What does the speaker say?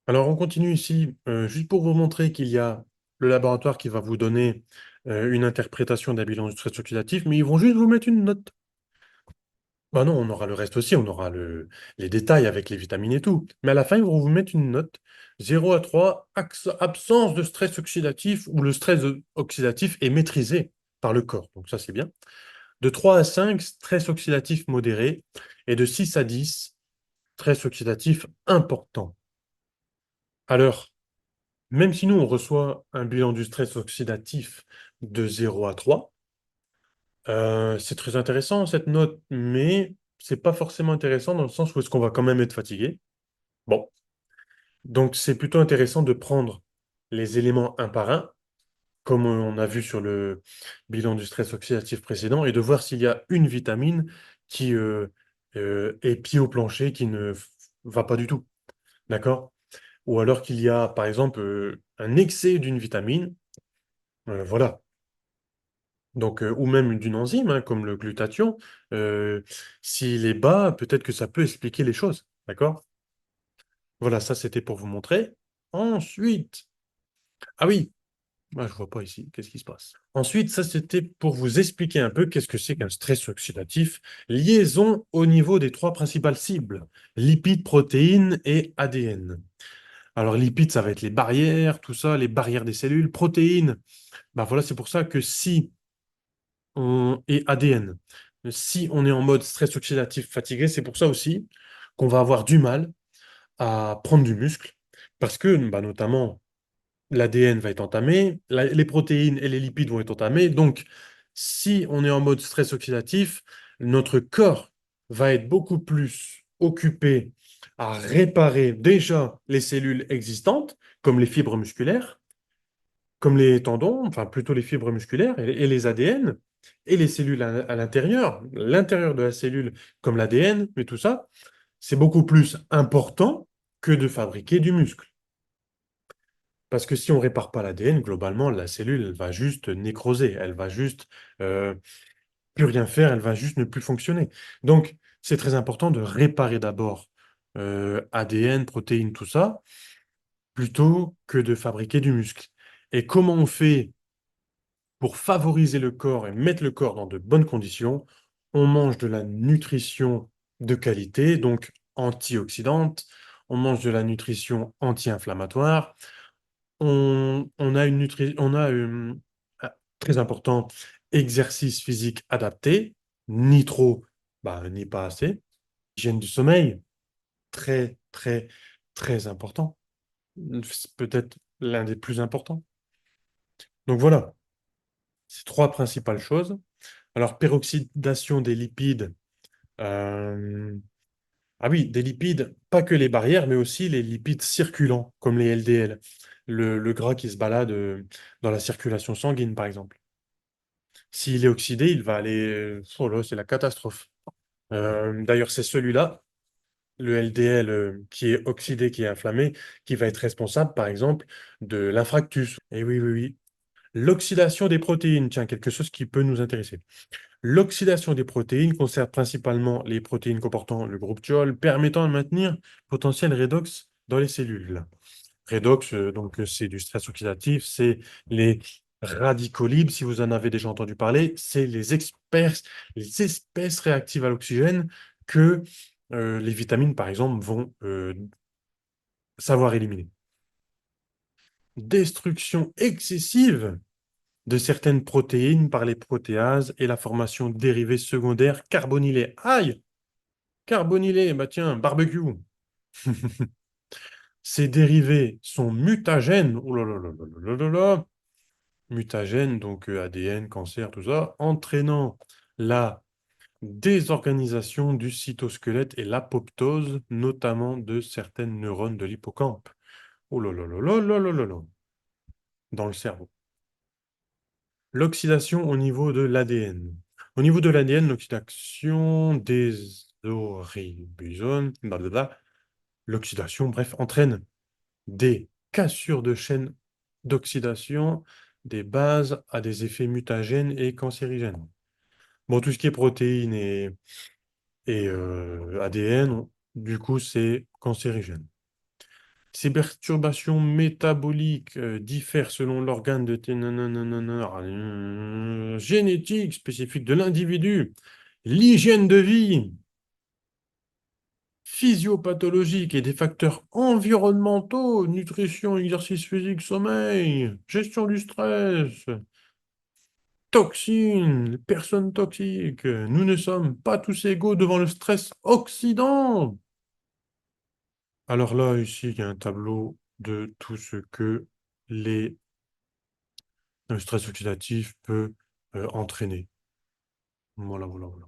Alors, on continue ici, juste pour vous montrer qu'il y a le laboratoire qui va vous donner une interprétation d'un bilan du stress oxydatif, mais ils vont juste vous mettre une note. Bah non, on aura le reste aussi, on aura les détails avec les vitamines et tout. Mais à la fin, ils vont vous mettre une note 0 à 3, absence de stress oxydatif, où le stress oxydatif est maîtrisé par le corps. Donc ça, c'est bien. De 3 à 5, stress oxydatif modéré. Et de 6 à 10, stress oxydatif important. Alors, même si nous, on reçoit un bilan du stress oxydatif de 0 à 3, c'est très intéressant cette note, mais c'est pas forcément intéressant dans le sens où est-ce qu'on va quand même être fatigué. Bon, donc c'est plutôt intéressant de prendre les éléments un par un, comme on a vu sur le bilan du stress oxydatif précédent, et de voir s'il y a une vitamine qui est pied au plancher, qui ne va pas du tout. D'accord? Ou alors qu'il y a, par exemple, un excès d'une vitamine. Voilà. Donc, ou même d'une enzyme, hein, comme le glutathion, euh, s'il est bas, peut-être que ça peut expliquer les choses. D'accord? Voilà, ça c'était pour vous montrer. Ensuite, ah oui, je vois pas ici, qu'est-ce qui se passe? Ensuite, ça c'était pour vous expliquer un peu qu'est-ce que c'est qu'un stress oxydatif. Liaison au niveau des trois principales cibles, lipides, protéines et ADN. Alors, lipides, ça va être les barrières, tout ça, les barrières des cellules. Protéines, bah voilà, c'est pour ça que si et ADN. Si on est en mode stress oxydatif fatigué, c'est pour ça aussi qu'on va avoir du mal à prendre du muscle, parce que bah, notamment l'ADN va être entamé, les protéines et les lipides vont être entamés. Donc, si on est en mode stress oxydatif, notre corps va être beaucoup plus occupé à réparer déjà les cellules existantes, comme les fibres musculaires, comme les tendons, enfin plutôt les fibres musculaires et les ADN, et les cellules à l'intérieur de la cellule, comme l'ADN, mais tout ça, c'est beaucoup plus important que de fabriquer du muscle. Parce que si on répare pas l'ADN, globalement, la cellule, elle va juste nécroser, elle va juste euh, plus rien faire, elle va juste ne plus fonctionner. Donc, c'est très important de réparer d'abord ADN, protéines, tout ça, plutôt que de fabriquer du muscle. Et comment on fait pour favoriser le corps et mettre le corps dans de bonnes conditions? On mange de la nutrition de qualité, donc antioxydante, on mange de la nutrition anti-inflammatoire, on a très important, exercice physique adapté, ni trop, bah, ni pas assez. Hygiène du sommeil, très, très, très important. C'est peut-être l'un des plus importants. Donc voilà, ces trois principales choses. Alors, peroxydation des lipides. euh, Ah oui, des lipides, pas que les barrières, mais aussi les lipides circulants, comme les LDL, le gras qui se balade dans la circulation sanguine, par exemple. S'il est oxydé, il va aller... Oh là, c'est la catastrophe. D'ailleurs, c'est celui-là, le LDL qui est oxydé, qui est inflammé, qui va être responsable, par exemple, de l'infarctus. Et oui, oui, oui. L'oxydation des protéines, tiens, quelque chose qui peut nous intéresser. L'oxydation des protéines concerne principalement les protéines comportant le groupe thiol, permettant de maintenir potentiel redox dans les cellules. Redox, donc c'est du stress oxydatif, c'est les radicaux libres, si vous en avez déjà entendu parler, c'est les espèces réactives à l'oxygène que les vitamines, par exemple, vont savoir éliminer. Destruction excessive de certaines protéines par les protéases et la formation de dérivés secondaires carbonylés. Aïe! Carbonylés, bah tiens, barbecue. Ces dérivés sont mutagènes. Oh là là là là là là là. Mutagènes, donc ADN, cancer, tout ça, entraînant la désorganisation du cytosquelette et l'apoptose, notamment de certaines neurones de l'hippocampe. Oh là là là là là là là là. Dans le cerveau. L'oxydation au niveau de l'ADN. Au niveau de l'ADN, l'oxydation des oribosome, blablabla, l'oxydation, bref, entraîne des cassures de chaînes d'oxydation des bases à des effets mutagènes et cancérigènes. Bon, tout ce qui est protéines et ADN, du coup, c'est cancérigène. Ces perturbations métaboliques diffèrent selon l'organe de génétique spécifique de l'individu, l'hygiène de vie, physiopathologique et des facteurs environnementaux, nutrition, exercice physique, sommeil, gestion du stress, toxines, personnes toxiques. Nous ne sommes pas tous égaux devant le stress oxydant. Alors là, ici, il y a un tableau de tout ce que les, le stress oxydatif peut entraîner. Voilà, voilà, voilà.